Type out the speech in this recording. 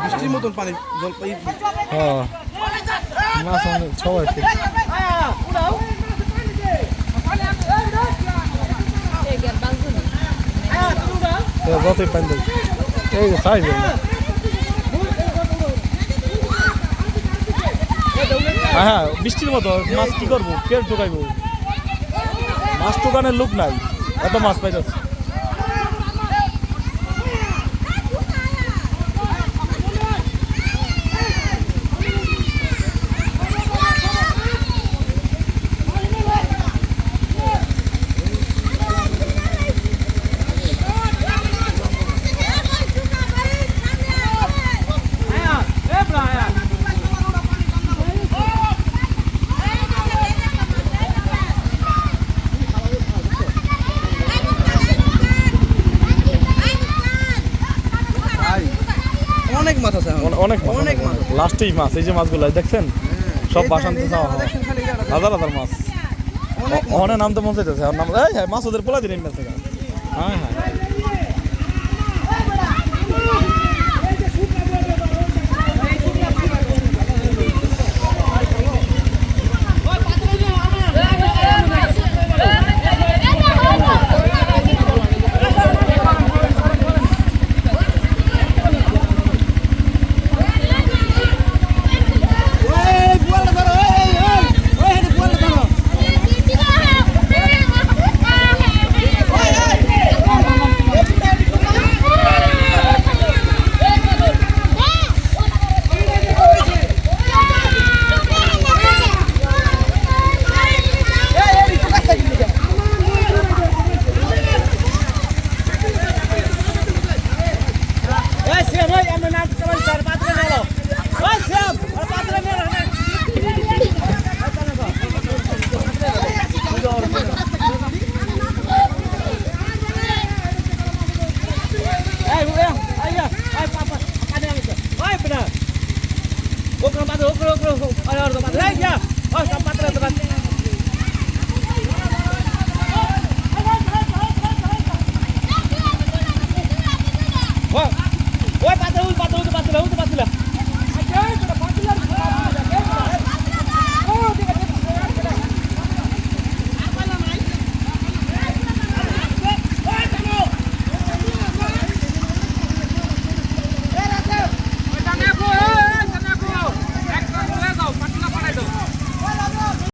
বৃষ্টির মতন পানি জল পাই মাছ অনেক সবাই যতই পানি দেয় এই যে সাইজ হ্যাঁ বৃষ্টির মতো মাছ কি করবো পেট ঢোকাইবো মাছ টোকানের লোক নাই এত মাছ পাইতেছে অনেক অনেক মাছ লাস্টেই মাছ এই যে মাছগুলো দেখছেন সব বাসান্তে যাওয়া হয় হাজার হাজার মাছ অনেক নাম তো মন চাইতেছে নাম হ্যাঁ মাছ ওদের পোলা দিন হ্যাঁ হ্যাঁ Oke,